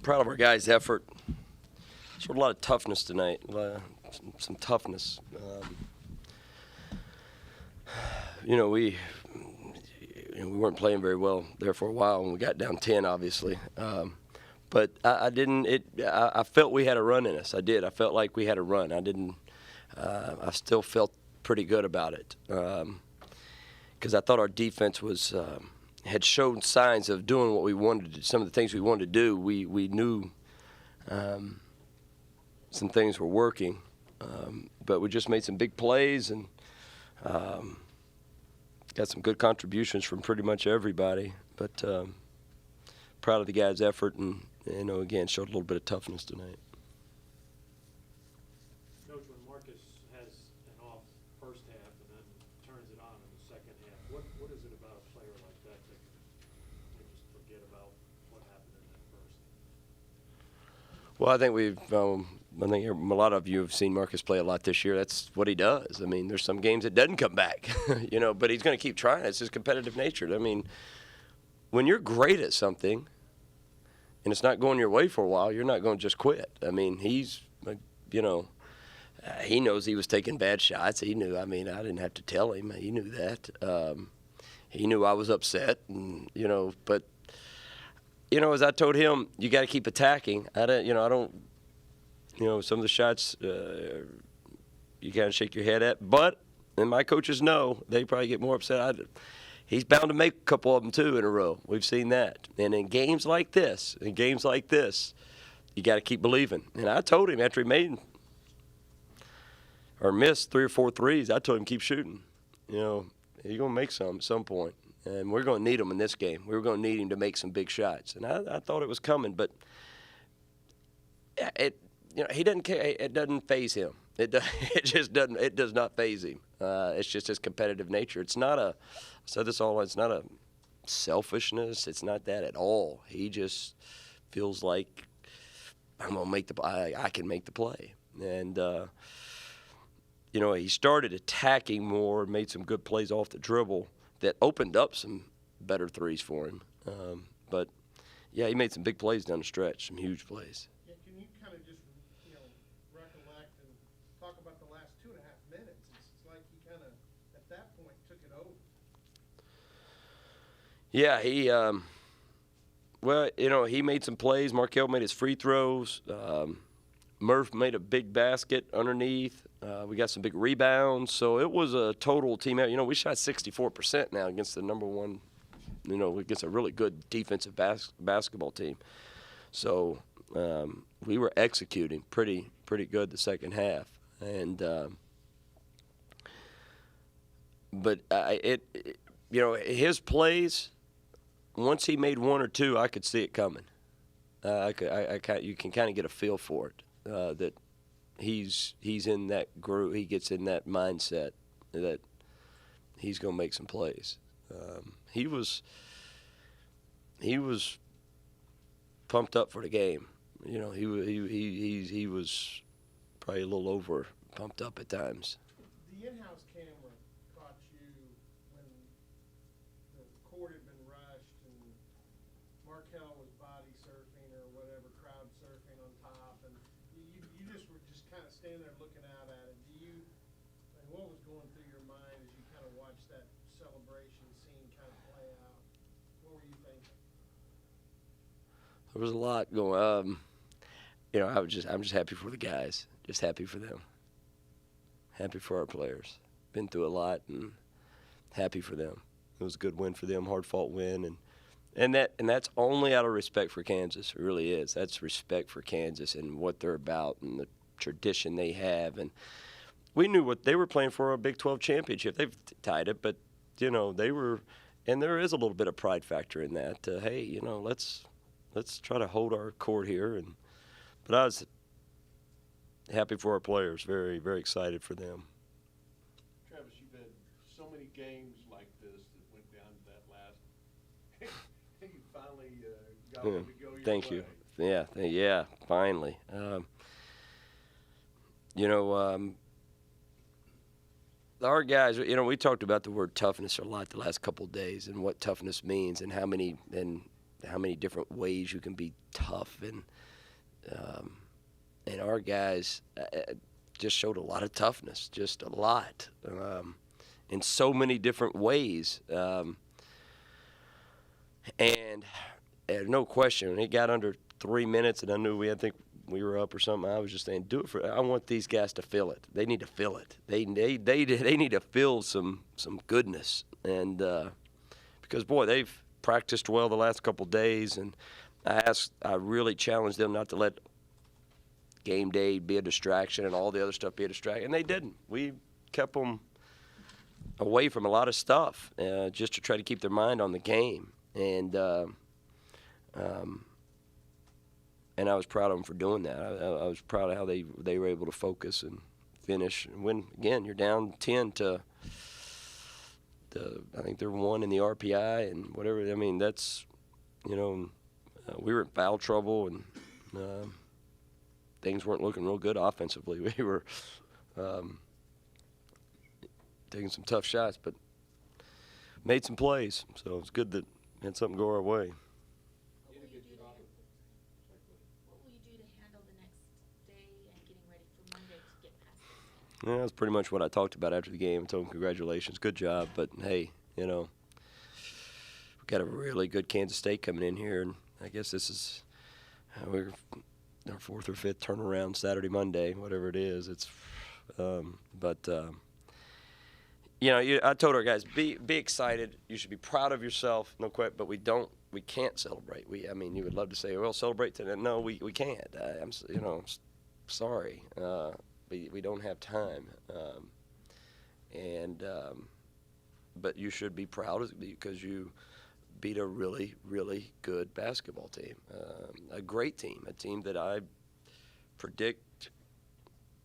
Proud of our guys' effort. Showed a lot of toughness tonight. Some toughness. We weren't playing very well there for a while, and we got down 10, obviously. But I didn't. I felt we had a run in us. I did. I felt like we had a run. I didn't. I still felt pretty good about it because I thought our defense had shown signs of doing what we wanted to do. Some of the things we wanted to do, we knew some things were working, but we just made some big plays and got some good contributions from pretty much everybody. But proud of the guys' effort and, again, showed a little bit of toughness tonight. Coach, when Marcus has an off first half and then turns it on in the second half, what is it about a player like that that can just forget about what happened in that first? Well, I think a lot of you have seen Marcus play a lot this year. That's what he does. I mean, there's some games it doesn't come back, but he's going to keep trying. It's his competitive nature. I mean, when you're great at something and it's not going your way for a while, you're not going to just quit. I mean, he knows he was taking bad shots. He knew. I mean, I didn't have to tell him. He knew that. He knew I was upset, and but as I told him, you got to keep attacking. I don't. Some of the shots you kind of shake your head at, and my coaches know they probably get more upset. He's bound to make a couple of them too in a row. We've seen that, and in games like this, you got to keep believing. And I told him after he made or missed 3 or 4 threes, I told him keep shooting. You're gonna make some at some point, and we're gonna need him in this game. We were gonna need him to make some big shots, and I thought it was coming, but he doesn't care. It doesn't faze him. It just doesn't. It does not faze him. It's just his competitive nature. It's not a. I said this all. It's not a selfishness. It's not that at all. He just feels like I'm gonna make the. I can make the play, and he started attacking more, made some good plays off the dribble that opened up some better threes for him. But yeah, he made some big plays down the stretch, some huge plays. Can you kind of just, recollect and talk about the last 2.5 minutes? It's like he kind of, at that point, took it over. Yeah, he made some plays. Markel made his free throws. Murph made a big basket underneath. We got some big rebounds. So it was a total team effort. We shot 64% now against the number one, against a really good defensive basketball team. So we were executing pretty good the second half, and but his plays, once he made 1 or 2, I could see it coming. You can kind of get a feel for it that he's in that groove. He gets in that mindset that he's going to make some plays. He was pumped up for the game. He was probably a little over pumped up at times. The in-house camera caught you when the court had been rushed and Markel was body surfing or whatever, crowd surfing on top, and you just were just kind of standing there looking out at it. What was going through your mind as you kind of watched that celebration scene kind of play out? What were you thinking? There was a lot going. I'm just happy for the guys. Just happy for them. Happy for our players. Been through a lot and happy for them. It was a good win for them, hard-fought win, and that's only out of respect for Kansas. It really is. That's respect for Kansas and what they're about and the tradition they have. And we knew what they were playing for, a Big 12 championship. They've tied it, but they were, and there is a little bit of pride factor in that. Hey, let's try to hold our court here. But I was happy for our players, very, very excited for them. Travis, you've had so many games like this that went down to that last. You finally got them to go your Thank way. you. Yeah, finally. Our guys, we talked about the word toughness a lot the last couple of days and what toughness means and how many, and how many different ways you can be tough, and our guys just showed a lot of toughness, just a lot, in so many different ways. And no question, when it got under 3 minutes, and I knew I think we were up or something, I was just saying, do it for. I want these guys to feel it. They need to feel it. They need to feel some goodness, and because boy, they've practiced well the last couple days, and I really challenged them not to let game day be a distraction and all the other stuff be a distraction, and they didn't. We kept them away from a lot of stuff just to try to keep their mind on the game. And I was proud of them for doing that. I was proud of how they were able to focus and finish. And when, again, you're down 10 to I think they're 1 in the RPI and whatever. I mean, that's, we were in foul trouble, and things weren't looking real good offensively. We were taking some tough shots, but made some plays. So it's good that we had something go our way. What will you do to handle the next day and getting ready for Monday to get past this? Yeah, that's pretty much what I talked about after the game. I told them congratulations, good job. But, hey, we've got a really good Kansas State coming in here, and I guess this is we're our 4th or 5th turnaround Saturday, Monday, whatever it is. It's I told our guys, be excited. You should be proud of yourself, no question. But we can't celebrate. You would love to say, well, celebrate today. No, we can't. I'm sorry. We don't have time. But you should be proud because you beat a really, really good basketball team, a great team, a team that I predict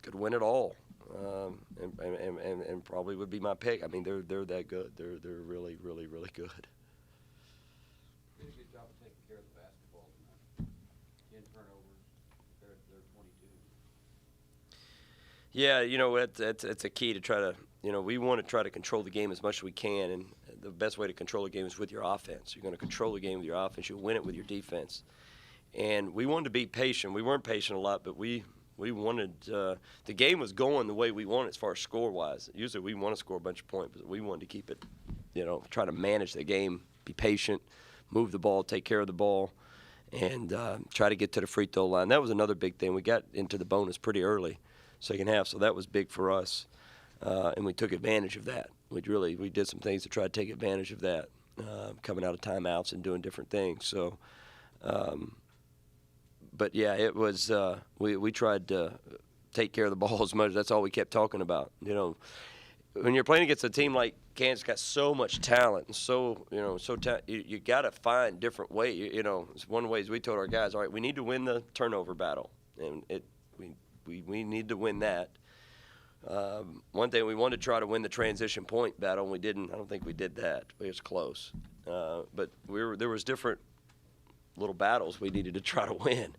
could win it all, and probably would be my pick. I mean, they're that good. They're really, really, really good. You did a good job of taking care of the basketball tonight. 10 turnovers, they're 22. Yeah, it's a key to try to, we want to try to control the game as much as we can, and the best way to control the game is with your offense. You're going to control the game with your offense. You'll win it with your defense. And we wanted to be patient. We weren't patient a lot, but we wanted the game was going the way we wanted as far as score-wise. Usually we want to score a bunch of points, but we wanted to keep it, try to manage the game, be patient, move the ball, take care of the ball, and try to get to the free throw line. That was another big thing. We got into the bonus pretty early, second half, so that was big for us, and we took advantage of that. We did some things to try to take advantage of that, coming out of timeouts and doing different things. So, but yeah, it was we tried to take care of the ball as much. That's all we kept talking about. When you're playing against a team like Kansas, got so much talent, and you got to find different ways. It's one of the ways we told our guys, all right, we need to win the turnover battle, and we need to win that. One thing, we wanted to try to win the transition point battle, and we didn't. I don't think we did that. It was close, but there was different little battles we needed to try to win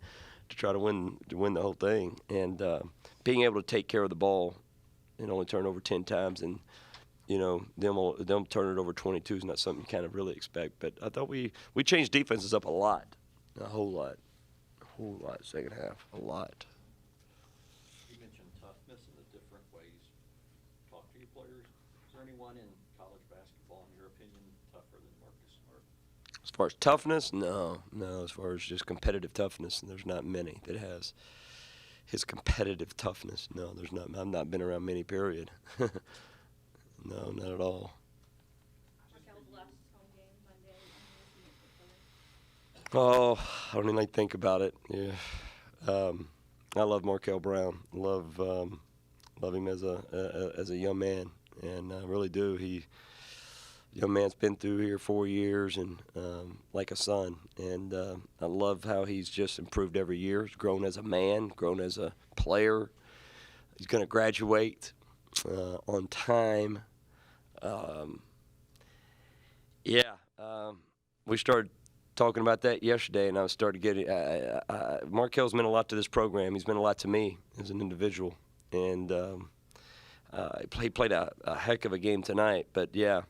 the whole thing, and being able to take care of the ball and only turn over 10 times, and them turn it over 22 is not something you kind of really expect. But I thought we changed defenses up a whole lot second half, a lot. You mentioned toughness in the different ways. Talk to your players. Is there anyone in college basketball, in your opinion, tougher than Marcus Smart? As far as toughness, no. As far as just competitive toughness, there's not many that has his competitive toughness. No, there's not. I've not been around many, period. No, not at all. Markel's last home game Monday. I mean, Oh, I don't even like to think about it. Yeah, I love Markel Brown. Love him as a young man, and I really do. Young man's been through here 4 years, and like a son. And I love how he's just improved every year. He's grown as a man, grown as a player. He's going to graduate on time. We started talking about that yesterday, and I started getting Markel's meant a lot to this program. He's meant a lot to me as an individual, and he played a heck of a game tonight. But yeah,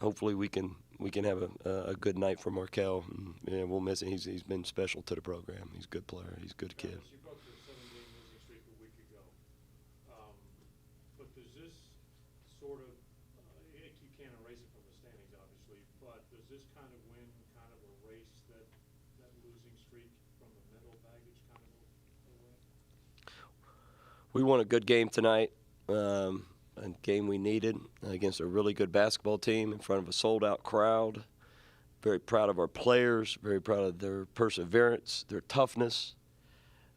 hopefully we can we can have a good night for Markel. And, yeah, we'll miss him. He's been special to the program. He's a good player. He's a good kid. You broke the 7-game losing streak a week ago. But does this sort of, you can't erase it from the standings, obviously, but does this kind of win kind of erase that losing streak from the mental baggage kind of away? We won a good game tonight, a game we needed against a really good basketball team in front of a sold-out crowd. Very proud of our players, very proud of their perseverance, their toughness,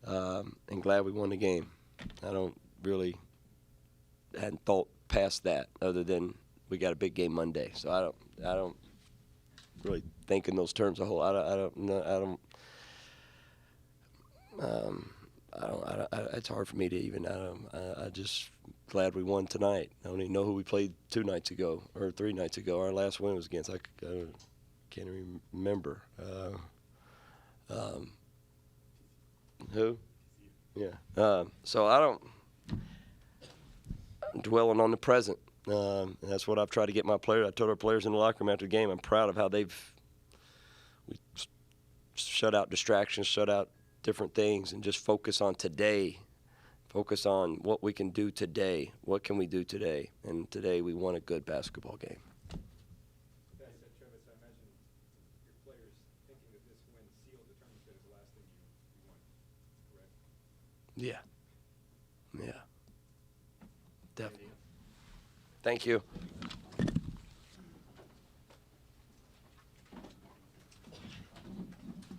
and glad we won the game. I hadn't thought past that other than we got a big game Monday. So I don't really think in those terms a whole. It's hard for me to even. I just glad we won tonight. I don't even know who we played 2 nights ago or 3 nights ago. Our last win was against. I can't even remember. Who? Yeah. So I don't. I'm dwelling on the present. And that's what I've tried to get my players. I told our players in the locker room after the game, I'm proud of how we shut out distractions, shut out different things, and just focus on today. Focus on what we can do today. What can we do today? And today we won a good basketball game. That said, Travis, I imagine your players thinking that this win sealed the tournament that is the last thing you won, correct? Yeah. Yeah. Definitely. Thank you.